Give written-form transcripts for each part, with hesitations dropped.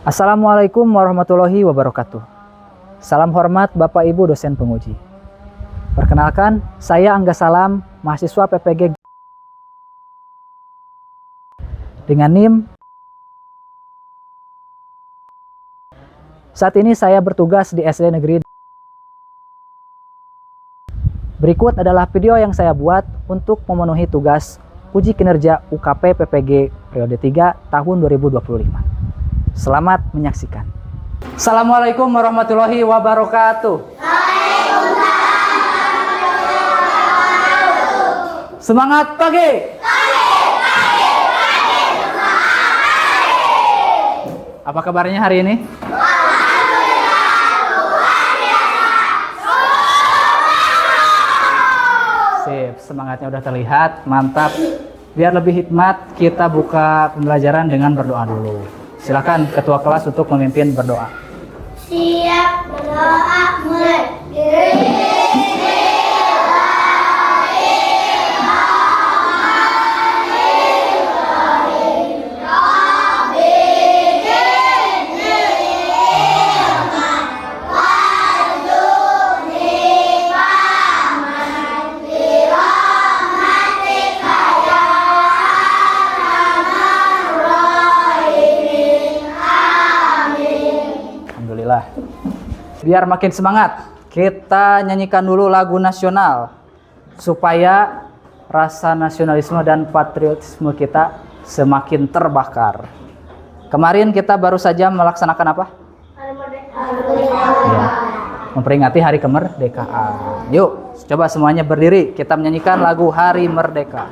Assalamualaikum warahmatullahi wabarakatuh. Salam hormat Bapak Ibu dosen penguji. Perkenalkan, saya Angga Salam, mahasiswa PPG dengan NIM. Saat ini saya bertugas di SD Negeri. Berikut adalah video yang saya buat untuk memenuhi tugas uji kinerja UKP PPG periode 3 tahun 2025. Selamat menyaksikan. Assalamualaikum warahmatullahi wabarakatuh. Semangat pagi. Apa kabarnya hari ini? Sip, semangatnya udah terlihat, mantap. Biar lebih hikmat, kita buka pembelajaran dengan berdoa dulu. Silakan ketua kelas untuk memimpin berdoa. Siap berdoa mulai. Biar makin semangat, kita nyanyikan dulu lagu nasional supaya rasa nasionalisme dan patriotisme kita semakin terbakar. Kemarin kita baru saja melaksanakan apa? Ya, memperingati Hari Kemerdekaan. Yuk, coba semuanya berdiri, kita menyanyikan lagu Hari Merdeka.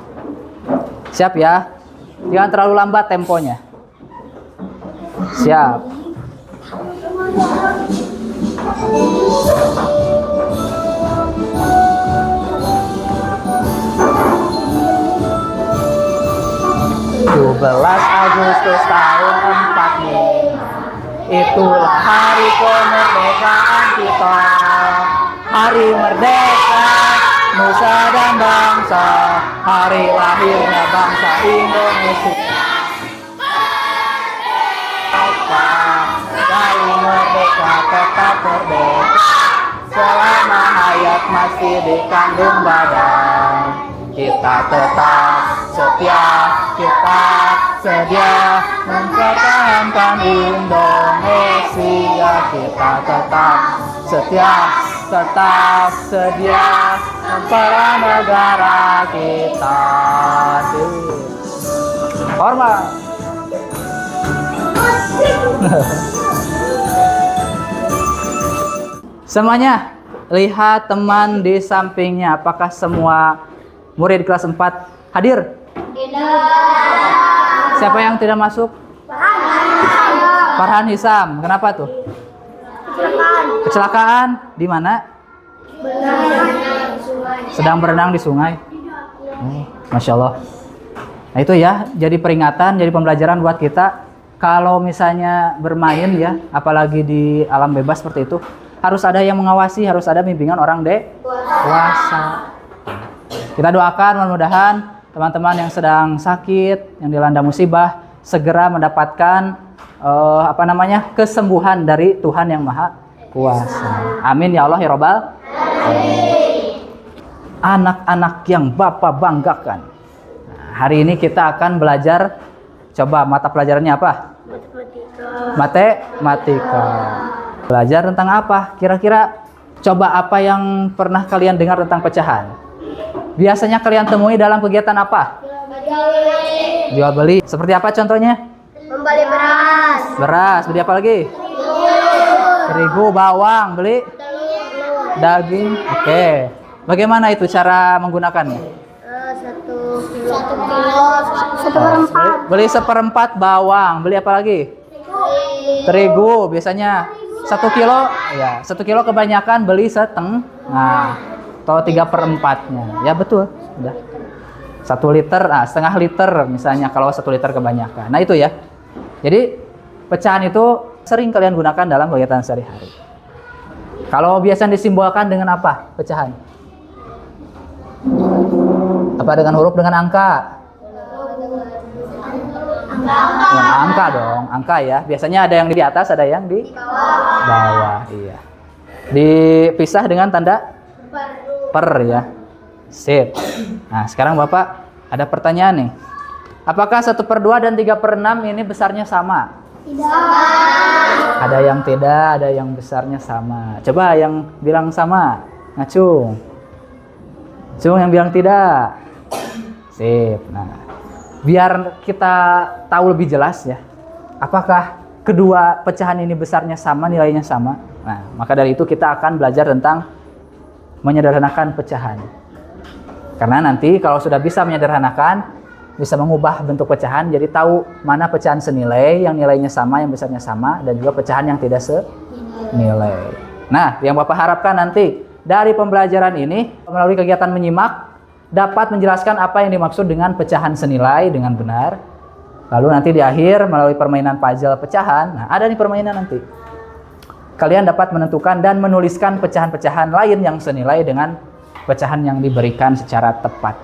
Siap ya? Jangan terlalu lambat temponya. Siap. Belas Agustus tahun 45, itulah hari kemerdekaan kita. Hari merdeka, nusa dan bangsa, hari lahirnya bangsa Indonesia. Kali merdeka tetap merdeka, selama hayat masih dikandung badan. Kita tetap setia, kita sedia mempertahankan Indonesia. Kita tetap setia, tetap sedia mempertahankan negara kita. Hormat. Semuanya, lihat teman di sampingnya. Apakah semua murid kelas 4 hadir? Tidak. Siapa yang tidak masuk? Farhan Hisam. Kenapa tuh? Kecelakaan di mana? Sedang berenang di sungai. Masya Allah. Nah itu ya, jadi peringatan, jadi pembelajaran buat kita. Kalau misalnya bermain ya, apalagi di alam bebas seperti itu, harus ada yang mengawasi, harus ada bimbingan orang dewasa. Kita doakan mudah-mudahan teman-teman yang sedang sakit, yang dilanda musibah, segera mendapatkan kesembuhan dari Tuhan yang Maha Kuasa. Amin ya Allah ya Robbal. Anak-anak yang Bapak banggakan. Nah, hari ini kita akan belajar, coba mata pelajarannya apa? Matematika. Belajar tentang apa? Kira-kira coba apa yang pernah kalian dengar tentang pecahan? Biasanya kalian temui dalam kegiatan apa? Jual beli. Seperti apa contohnya? Membeli beras. Beras. Beli apa lagi? Terigu, bawang. Beli daging. Oke. Bagaimana itu cara menggunakannya? 1 kilo. 1/4. Beli 1/4 bawang. Beli apa lagi? Terigu. Biasanya 1 kilo. Ya, 1 kilo kebanyakan beli setengah. Atau 3/4-nya. Ya betul. Udah. 1 liter, setengah liter misalnya kalau 1 liter kebanyakan. Nah itu ya. Jadi pecahan itu sering kalian gunakan dalam kegiatan sehari-hari. Kalau biasanya disimbolkan dengan apa pecahan? Apa dengan huruf, dengan angka? Dengan angka dong, angka ya. Biasanya ada yang di atas, ada yang di bawah. Iya. Dipisah dengan tanda per ya. Sip. Nah, sekarang Bapak ada pertanyaan nih. Apakah 1/2 dan 3/6 ini besarnya sama? Tidak. Ada yang tidak, ada yang besarnya sama. Coba yang bilang sama, ngacung. Cung yang bilang tidak. Sip. Nah, biar kita tahu lebih jelas ya, apakah kedua pecahan ini besarnya sama, nilainya sama. Nah, maka dari itu kita akan belajar tentang menyederhanakan pecahan. Karena nanti kalau sudah bisa menyederhanakan, bisa mengubah bentuk pecahan, jadi tahu mana pecahan senilai, yang nilainya sama, yang besarnya sama, dan juga pecahan yang tidak senilai. Nah, yang Bapak harapkan nanti dari pembelajaran ini, melalui kegiatan menyimak, dapat menjelaskan apa yang dimaksud dengan pecahan senilai dengan benar. Lalu nanti di akhir, melalui permainan puzzle pecahan, nah ada nih permainan nanti. Kalian dapat menentukan dan menuliskan pecahan-pecahan lain yang senilai dengan pecahan yang diberikan secara tepat.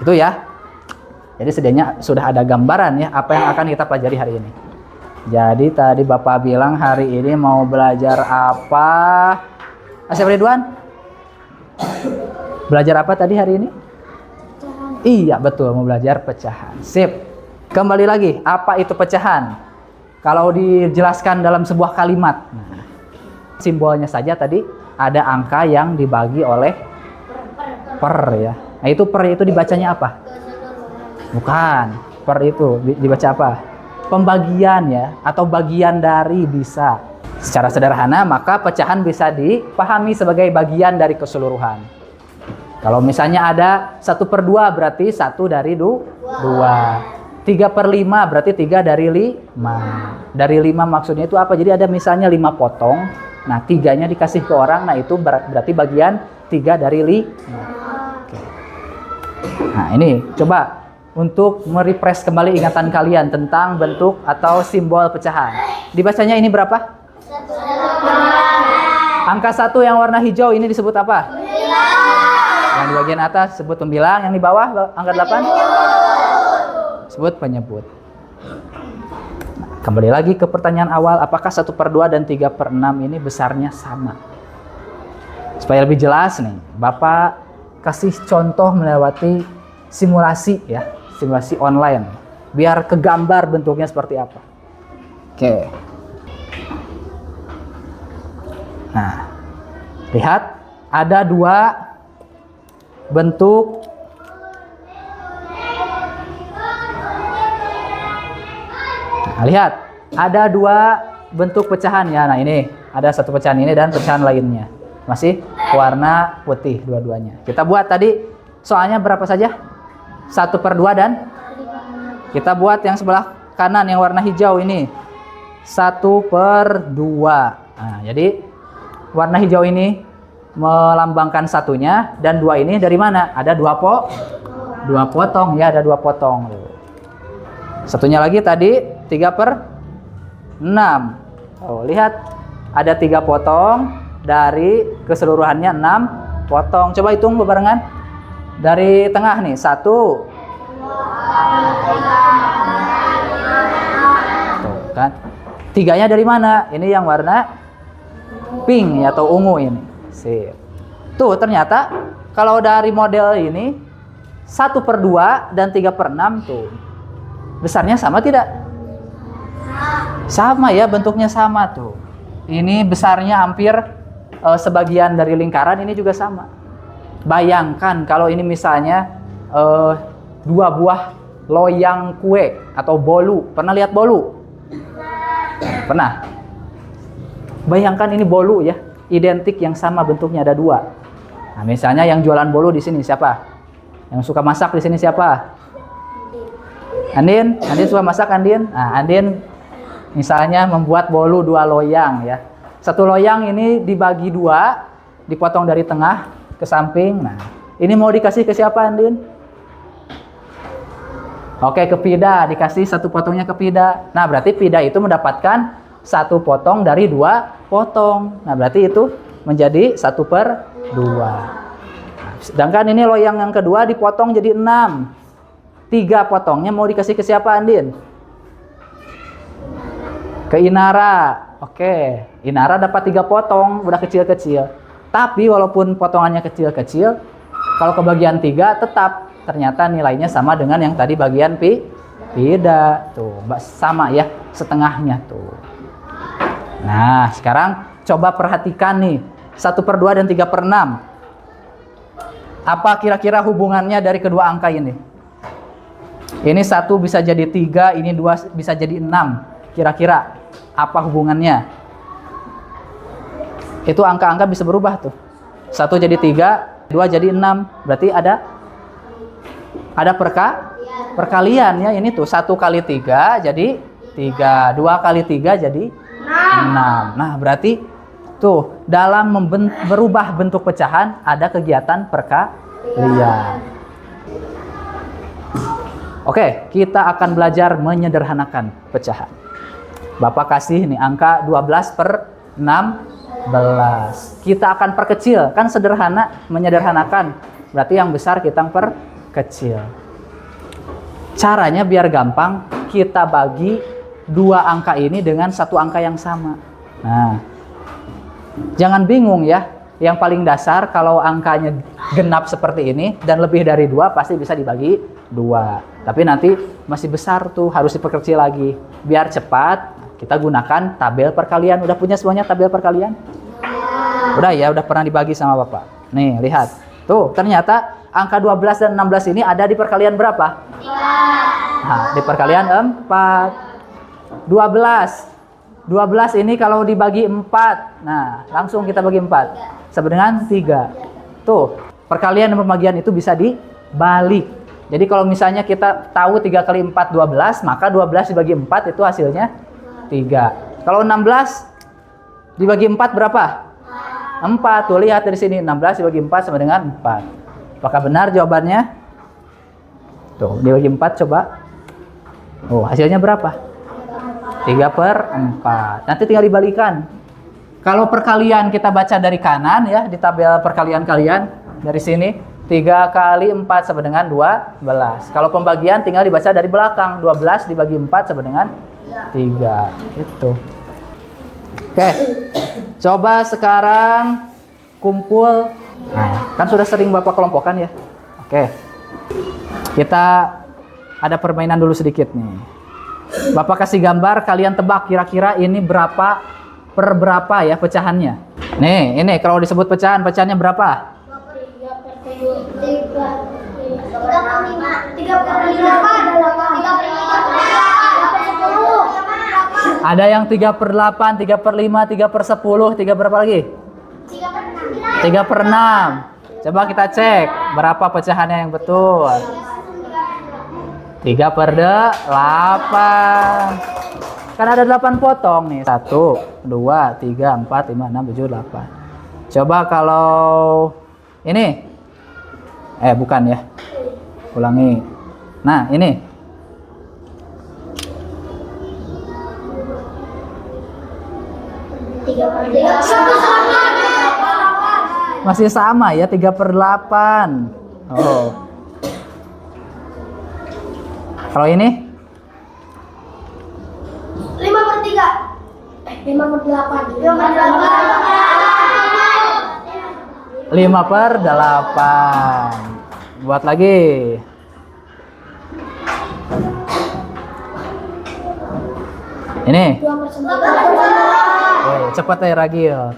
Itu ya. Jadi sedianya sudah ada gambaran ya apa yang akan kita pelajari hari ini. Jadi tadi Bapak bilang hari ini mau belajar apa? Asep Ridwan? Belajar apa tadi hari ini? Pecahan. Iya betul, mau belajar pecahan. Sip. Kembali lagi, apa itu pecahan? Kalau dijelaskan dalam sebuah kalimat, nah, simbolnya saja tadi ada angka yang dibagi oleh per ya. Nah itu per itu dibacanya apa? Bukan, per itu dibaca apa? Pembagian ya, atau bagian dari bisa. Secara sederhana, maka pecahan bisa dipahami sebagai bagian dari keseluruhan. Kalau misalnya ada 1/2 berarti 1 dari 2. 3/5 berarti 3 dari 5. Dari 5 maksudnya itu apa? Jadi ada misalnya 5 potong. Nah, 3-nya dikasih ke orang, nah itu berarti bagian 3 dari 5. Oke. Nah, ini coba untuk merefresh kembali ingatan kalian tentang bentuk atau simbol pecahan. Dibacanya ini berapa? 1. Angka 1 yang warna hijau ini disebut apa? Yang di bagian atas sebut pembilang, yang di bawah angka 8? Sebut penyebut. Nah, kembali lagi ke pertanyaan awal, apakah 1/2 dan 3/6 ini besarnya sama? Supaya lebih jelas nih, Bapak kasih contoh melewati simulasi ya. Simulasi online biar kegambar bentuknya seperti apa. Oke. Nah, lihat ada 2 bentuk lihat ada 2 bentuk pecahan ya. Nah, ini ada satu pecahan ini dan pecahan lainnya. Masih warna putih dua-duanya. Kita buat tadi soalnya berapa saja? 1/2 dan kita buat yang sebelah kanan yang warna hijau ini 1/2. Nah, jadi warna hijau ini melambangkan satunya dan 2 ini dari mana? Ada 2 potong ya, ada 2 potong. Satunya lagi tadi 3/6. Oh, lihat ada 3 potong dari keseluruhannya 6 potong. Coba hitung bebarengan. Dari tengah nih, 1. Tuh kan. 3-nya dari mana? Ini yang warna pink ya, atau ungu ini. Sip. Tuh ternyata kalau dari model ini 1/2 dan 3/6 tuh besarnya sama tidak? Sama ya, bentuknya sama tuh. Ini besarnya hampir sebagian dari lingkaran, ini juga sama. Bayangkan kalau ini misalnya 2 buah loyang kue atau bolu. Pernah lihat bolu? Pernah? Bayangkan ini bolu ya, identik yang sama bentuknya ada 2. Nah, misalnya yang jualan bolu di sini siapa? Yang suka masak di sini siapa? Andin? Andin suka masak, Andin? Nah, Andin misalnya membuat bolu 2 loyang ya. 1 loyang ini dibagi 2, dipotong dari tengah ke samping. Nah, ini mau dikasih ke siapa, Andin? Oke, ke Pida, dikasih 1 potongnya ke Pida. Nah, berarti Pida itu mendapatkan 1 potong dari 2 potong. Nah, berarti itu menjadi 1/2. Nah, sedangkan ini loyang yang kedua dipotong jadi 6. 3 potongnya mau dikasih ke siapa, Andin? Ke Inara. Oke, Inara dapat 3 potong, udah kecil-kecil. Tapi walaupun potongannya kecil-kecil, kalau kebagian 3 tetap ternyata nilainya sama dengan yang tadi bagian Pida. Tuh, sama ya, setengahnya tuh. Nah, sekarang coba perhatikan nih, 1/2 dan 3/6. Apa kira-kira hubungannya dari kedua angka ini? Ini 1 bisa jadi 3, ini 2 bisa jadi 6. Kira-kira apa hubungannya? Itu angka-angka bisa berubah tuh. 1 jadi 3, 2 jadi 6. Berarti ada perkalian ya. Ini tuh 1 kali 3 jadi 3, 2 kali 3 jadi 6. Nah, berarti tuh dalam berubah bentuk pecahan ada kegiatan perkalian. Oke, kita akan belajar menyederhanakan pecahan. Bapak kasih nih angka 12/16. Kita akan perkecil, kan sederhana, menyederhanakan. Berarti yang besar kita perkecil. Caranya biar gampang, kita bagi 2 angka ini dengan 1 angka yang sama. Nah, jangan bingung ya. Yang paling dasar kalau angkanya genap seperti ini dan lebih dari 2 pasti bisa dibagi 2. Tapi nanti masih besar tuh, harus diperkecil lagi. Biar cepat, kita gunakan tabel perkalian. Udah punya semuanya tabel perkalian? Udah ya, udah pernah dibagi sama Bapak. Nih, lihat. Tuh, ternyata angka 12 dan 16 ini ada di perkalian berapa? 4. Nah, di perkalian 4. 12 ini kalau dibagi 4. Nah, langsung kita bagi 4. Sama dengan 3. Tuh, perkalian dan pembagian itu bisa dibalik. Jadi kalau misalnya kita tahu 3 kali 4 12, maka 12 dibagi 4 itu hasilnya 3. Kalau 16 dibagi 4 berapa? 4. Tuh lihat dari sini, 16 dibagi 4 sama dengan 4. Apakah benar jawabannya? Tuh, dibagi 4 coba. Oh, hasilnya berapa? 3/4. Nanti tinggal dibalikan. Kalau perkalian kita baca dari kanan ya, di tabel perkalian kalian dari sini 3 kali 4 sama dengan 12. Kalau pembagian tinggal dibaca dari belakang. 12 dibagi 4 sama dengan 3. Itu. Oke. Coba sekarang kumpul. Nah, kan sudah sering Bapak kelompokkan ya. Oke. Kita ada permainan dulu sedikit nih. Bapak kasih gambar, kalian tebak kira-kira ini berapa per berapa ya pecahannya. Nih, ini kalau disebut pecahannya berapa? 3/8. Ada yang 3/8, 3/5, 3/10, 3 berapa lagi? 3/6. Coba kita cek berapa pecahannya yang betul. 3/8. Kan ada 8 potong nih. 1, 2, 3, 4, 5, 6, 7, 8. Coba kalau ini. Bukan ya. Ulangi. Nah, ini. Masih sama ya, 3/8. Oh. Kalau ini? 5/3. 5/8. 5/8. Buat lagi. Ini. 2/9. Cepat ya Ragil.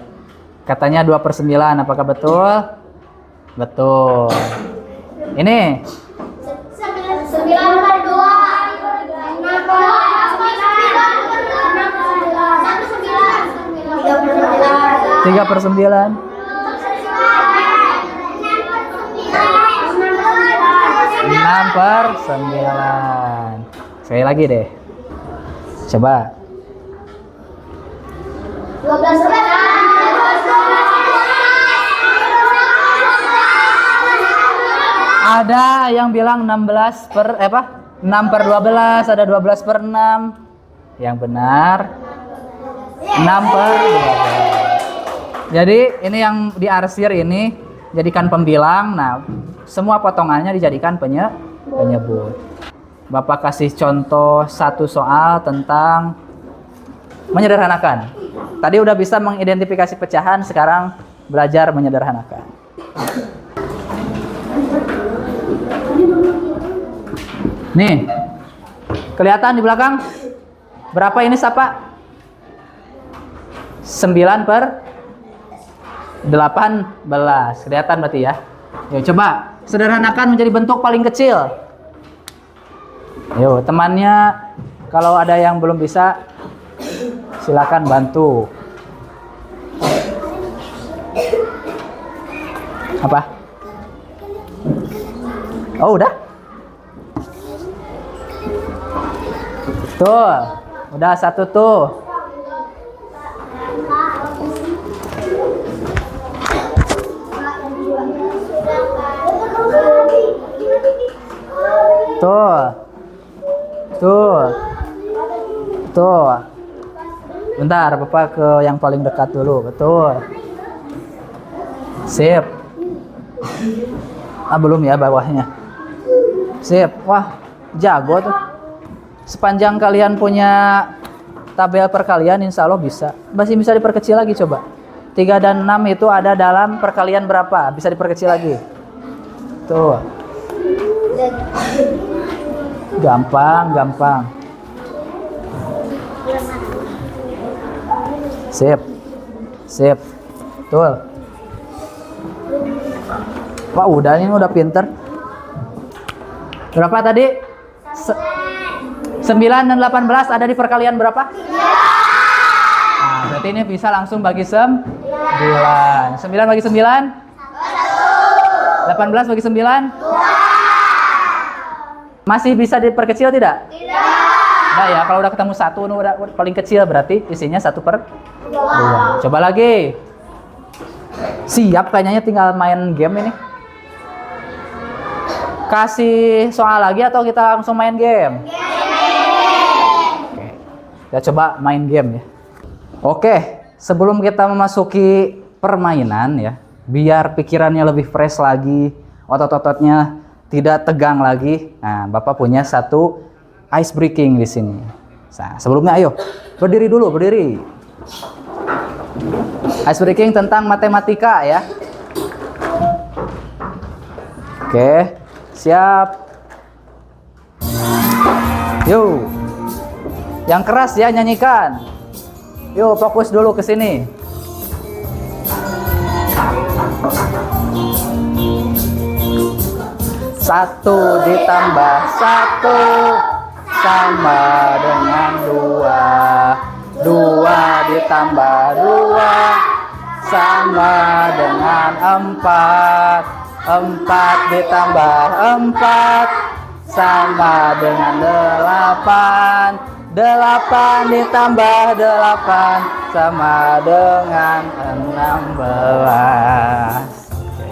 Katanya 2/9. Apakah betul? Betul. Ini. 9/2. 3/9. 6/9. Sekali lagi deh. Coba. 12/9. Ada yang bilang 6/12, ada 12/6. Yang benar 6/12. Jadi ini yang diarsir ini jadikan pembilang. Nah, semua potongannya dijadikan penyebut. Bapak kasih contoh satu soal tentang menyederhanakan. Tadi udah bisa mengidentifikasi pecahan, sekarang belajar menyederhanakan. Nih, kelihatan di belakang? Berapa ini Sapa? 9/18. Kelihatan berarti ya. Yuk coba sederhanakan menjadi bentuk paling kecil. Yuk, temannya kalau ada yang belum bisa silakan bantu. Apa? Oh, udah? Tuh, udah satu tuh. Tuh. Tuh. Tuh. Bentar, Bapak ke yang paling dekat dulu. Betul. Sip. Belum ya bawahnya. Sip. Wah, jago tuh. Sepanjang kalian punya tabel perkalian, insya Allah bisa. Masih bisa diperkecil lagi coba. 3 dan 6 itu ada dalam perkalian berapa? Bisa diperkecil lagi. Tuh. Gampang, gampang. Sip. Sip. Betul. Wah, udah ini udah pinter. Berapa tadi? 9 dan 18 ada di perkalian berapa? Nah, berarti ini bisa langsung bagi 9. 9 bagi 9? 18 bagi 9? Masih bisa diperkecil tidak? Tidak. Nah ya, kalau udah ketemu 1 udah paling kecil berarti isinya 1/2. Coba lagi. Siap kayaknya, tinggal main game ini. Kasih soal lagi atau kita langsung main game? Oke. Kita coba main game ya. Oke, sebelum kita memasuki permainan ya, biar pikirannya lebih fresh lagi, otot-ototnya tidak tegang lagi. Nah, Bapak punya satu ice breaking di sini. Nah, sebelumnya ayo berdiri dulu, berdiri. Ice breaking tentang matematika ya. Oke, siap. Yuk. Yang keras ya nyanyikan. Yuk, fokus dulu ke sini. Satu ditambah 1 sama dengan 2. 2 ditambah 2 sama dengan 4. 4 ditambah 4 sama dengan 8. 8 ditambah 8 sama dengan 16.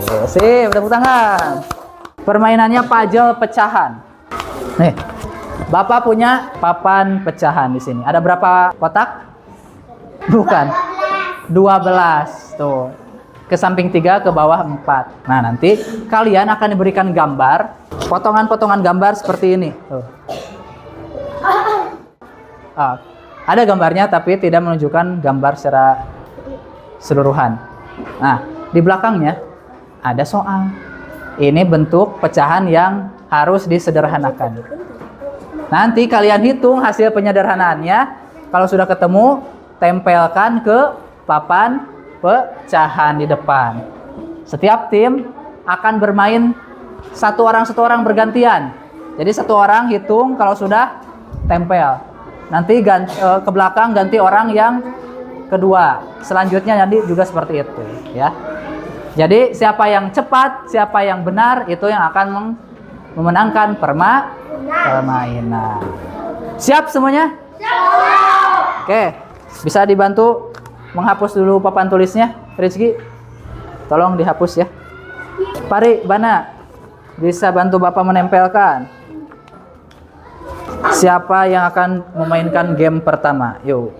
Oke, sip, tepuk tangan. Permainannya puzzle pecahan. Nih, Bapak punya papan pecahan di sini. Ada berapa kotak? Bukan. 12. Tuh. Ke samping 3, ke bawah 4. Nah, nanti kalian akan diberikan gambar, potongan-potongan gambar seperti ini. Tuh. Ada gambarnya tapi tidak menunjukkan gambar secara keseluruhan. Nah, di belakangnya ada soal. Ini bentuk pecahan yang harus disederhanakan. Nanti kalian hitung hasil penyederhanaannya. Kalau sudah ketemu, tempelkan ke papan pecahan di depan. Setiap tim akan bermain satu orang bergantian. Jadi satu orang hitung, kalau sudah tempel. Nanti ke belakang ganti orang yang kedua. Selanjutnya nanti juga seperti itu, ya. Jadi siapa yang cepat, siapa yang benar, itu yang akan memenangkan permainan. Siap semuanya? Siap. Oke, bisa dibantu menghapus dulu papan tulisnya, Rizky. Tolong dihapus ya. Pari, Bana, bisa bantu Bapak menempelkan. Siapa yang akan memainkan game pertama? Yuk.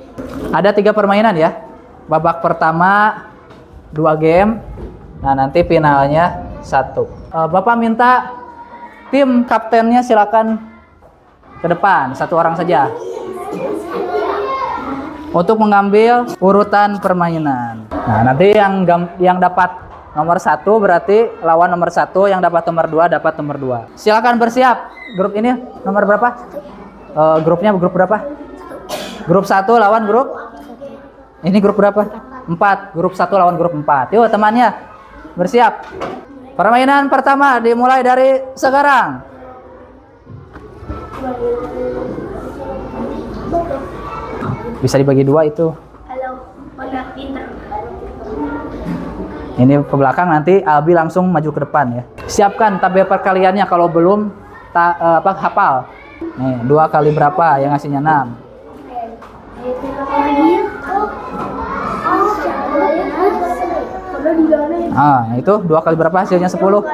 Ada 3 permainan ya. Babak pertama 2 game. Nah, nanti finalnya 1. Bapak minta tim kaptennya silakan ke depan, 1 orang saja. untuk mengambil urutan permainan. Nah, nanti yang dapat nomor 1 berarti lawan nomor 1, yang dapat nomor 2 dapat nomor 2. Silakan bersiap. Grup ini nomor berapa? Grupnya grup berapa? Grup 1 lawan grup? Ini grup berapa? 4. Grup 1 lawan grup 4. Yuk temannya, bersiap. Permainan pertama dimulai dari sekarang. Bisa dibagi 2 itu. Halo, mana pinter? Ini ke belakang, nanti Albi langsung maju ke depan ya. Siapkan tabel perkaliannya kalau belum hafal. Nih, 2 kali berapa yang ngasihnya 6. Itu 2 kali berapa hasilnya 10.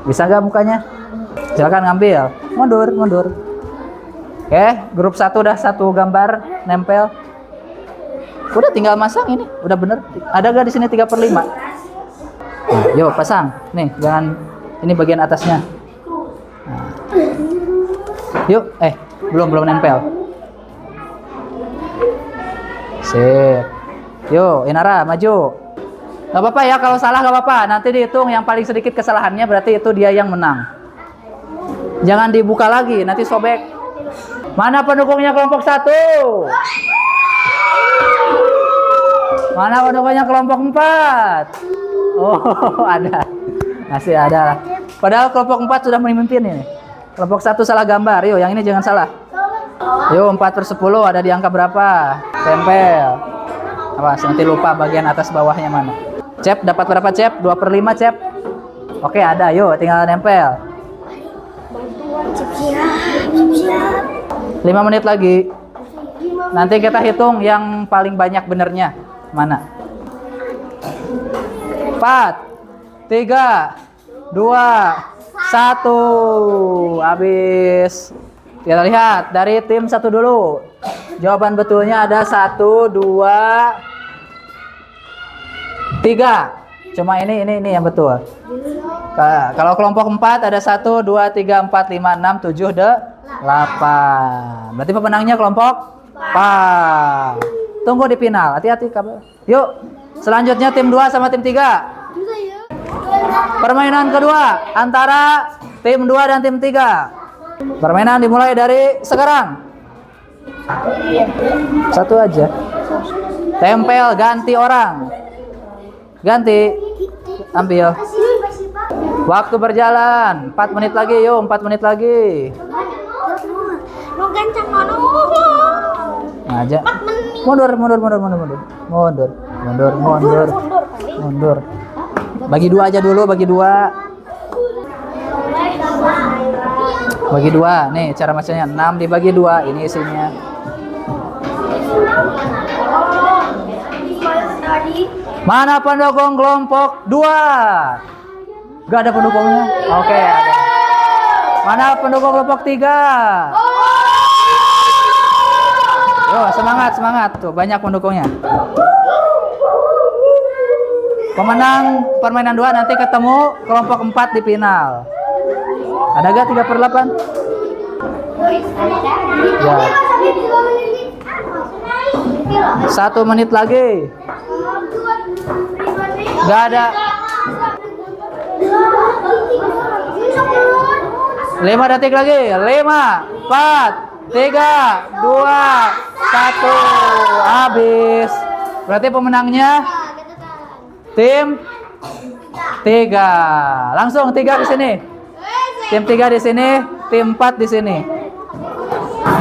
Bisa nggak mukanya? Silakan ngambil. Mundur. Oke, grup 1 udah 1 gambar nempel. Udah tinggal masang ini, udah bener. Ada gak di sini 3/5? Nah, yuk pasang. Nih, jangan ini bagian atasnya. Nah. Yuk, belum nempel. Sip. Yuk, Inara maju. Gak apa-apa ya, kalau salah gak apa-apa. Nanti dihitung yang paling sedikit kesalahannya, berarti itu dia yang menang. Jangan dibuka lagi, nanti sobek. Mana pendukungnya kelompok 1? Mana pendukungnya kelompok 4? Oh, ada. Masih ada. Padahal kelompok 4 sudah memimpin ini. Kelompok 1 salah gambar. Yuk, yang ini jangan salah. Yuk, 4/10 ada di angka berapa? Tempel. Awas, nanti lupa bagian atas bawahnya mana. Cep, dapat berapa Cep? 2/5 Cep. Oke, ada. Yuk, tinggal nempel. 5 menit lagi. Nanti kita hitung yang paling banyak benernya. Mana? 4, 3, 2, 1. Habis. Kita lihat dari tim 1 dulu. Jawaban betulnya ada 1, 2, 3. Cuma ini yang betul. Kalau kelompok 4 ada 1, 2, 3, 4, 5, 6, 7, 8. Berarti pemenangnya kelompok 4. Tunggu di final. Hati-hati kabar. Yuk. Selanjutnya tim 2 sama tim 3. Permainan kedua antara tim 2 dan tim 3. Permainan dimulai dari sekarang. 1 aja. Tempel ganti orang. Ganti. Ambil. Waktu berjalan. 4 menit lagi, yuk. 4 menit lagi. Aja. Mundur. Bagi 2 aja dulu, bagi 2. Bagi 2. Nih cara macamnya 6 dibagi 2. Ini isinya. Mana pendukung kelompok 2? Gak ada pendukungnya? Oke, ada. Mana pendukung kelompok 3? Yo, semangat. Tuh, banyak pendukungnya. Pemenang permainan 2 nanti ketemu kelompok 4 di final. Ada gak 3/8? Ya. 1 menit lagi. Gak ada. 5 detik lagi. 5, 4, 3, 2, 1. Habis. Berarti pemenangnya tim 3. Langsung 3 di sini. Tim 3 di sini, tim 4 di sini.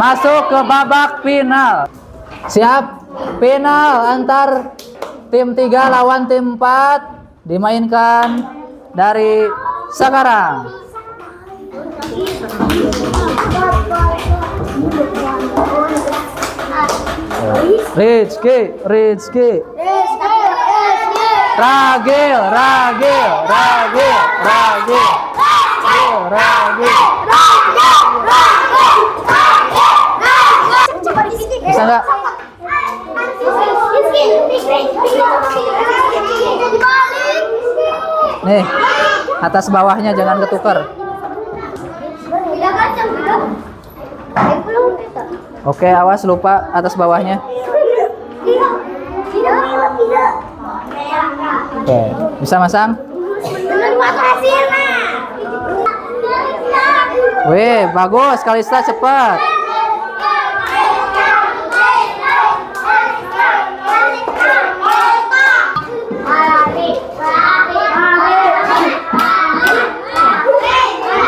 Masuk ke babak final. Siap? Final antar tim 3 lawan tim 4 dimainkan dari sekarang. Rizky. Ragil. Bisa nggak? Nih, atas bawahnya jangan ketukar. Oke, awas lupa atas bawahnya. Oke, bisa masang? Wih, bagus, Kalista cepat.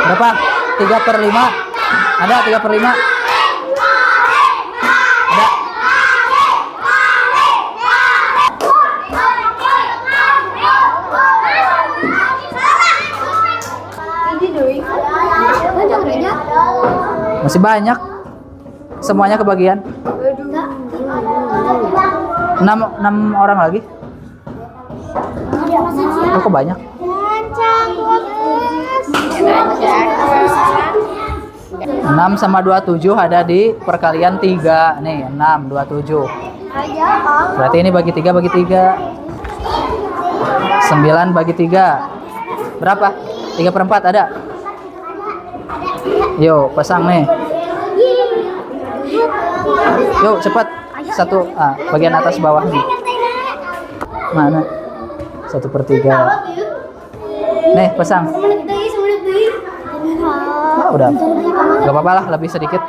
Berapa? 3/5? Ada 3/5? Ada. Masih banyak. Semuanya kebagian. 6 orang lagi. Oh, kok banyak? 6 sama 27 ada di perkalian 3. Nih, 6, 27. Berarti ini bagi 3 bagi 3. 9 bagi 3. Berapa? 3/4 ada? Yuk, pasang nih. Yuk, cepat. Satu, bagian atas bawah nih. Mana? 1/3. Nih, pasang. Udah. Gak apa-apa lah, lebih sedikit.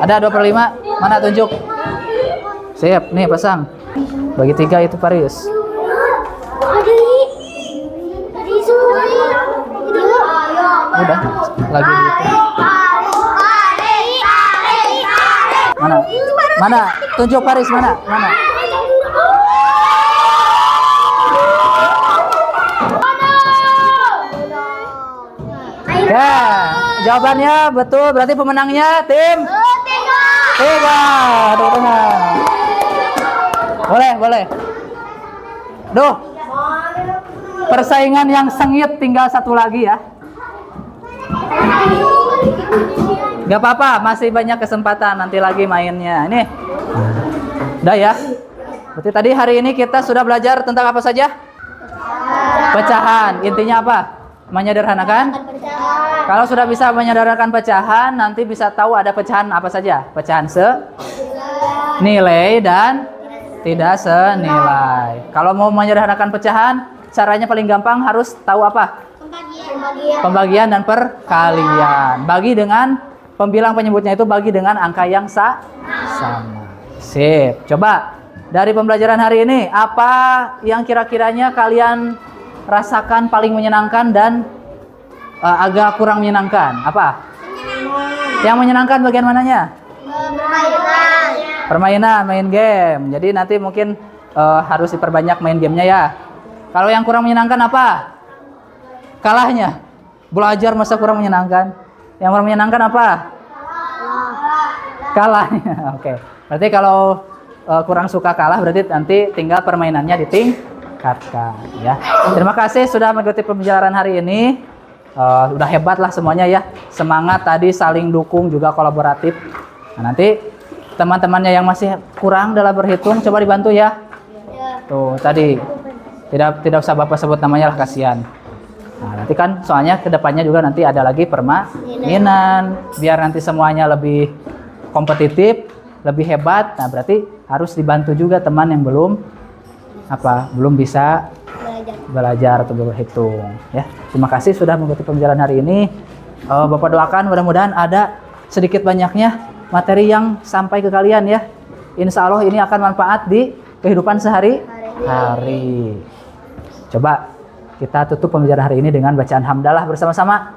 Ada 2/5. Mana tunjuk? Siap, nih pasang. Bagi 3 itu Paris. Udah, lagi gitu. Mana? Mana? Tunjuk Paris mana? Mana? Ya, jawabannya betul. Berarti pemenangnya tim 3. Tepuk tangan. Boleh, boleh. Duh, persaingan yang sengit tinggal satu lagi ya. Gak apa-apa, masih banyak kesempatan nanti lagi mainnya. Ini, udah ya. Berarti tadi hari ini kita sudah belajar tentang apa saja? Pecahan. Intinya apa? Menyederhanakan. Kalau sudah bisa menyederhanakan pecahan, nanti bisa tahu ada pecahan apa saja. Pecahan senilai dan tidak senilai. Kalau mau menyederhanakan pecahan, caranya paling gampang harus tahu apa? Pembagian dan perkalian. Bagi dengan pembilang penyebutnya itu bagi dengan angka yang sama. Sip. Coba dari pembelajaran hari ini, apa yang kira-kiranya kalian rasakan paling menyenangkan dan agak kurang menyenangkan? Apa? Yang menyenangkan bagian mananya? Permainan, main game. Jadi nanti mungkin harus diperbanyak main gamenya ya. Kalau yang kurang menyenangkan apa? Kalahnya. Belajar masa kurang menyenangkan? Yang kurang menyenangkan apa? Kalahnya. Oke. Berarti kalau kurang suka kalah, berarti nanti tinggal permainannya ditingkatkan ya. Terima kasih sudah mengikuti pembelajaran hari ini. Udah hebat lah semuanya ya. Semangat tadi, saling dukung, juga kolaboratif. Nah, nanti teman-temannya yang masih kurang dalam berhitung coba dibantu ya. Tuh tadi tidak usah Bapak sebut namanya lah, kasihan. Nah, nanti kan soalnya kedepannya juga nanti ada lagi permainan biar nanti semuanya lebih kompetitif, lebih hebat. Nah, berarti harus dibantu juga teman yang belum bisa belajar atau berhitung ya. Terima kasih sudah mengikuti pembelajaran hari ini. Bapak doakan mudah-mudahan ada sedikit banyaknya materi yang sampai ke kalian ya. Insya Allah ini akan manfaat di kehidupan sehari-hari. Coba kita tutup pembelajaran hari ini dengan bacaan hamdalah bersama-sama.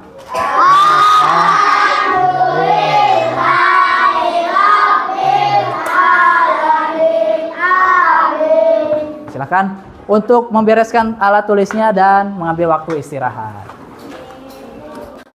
Silakan untuk membereskan alat tulisnya dan mengambil waktu istirahat.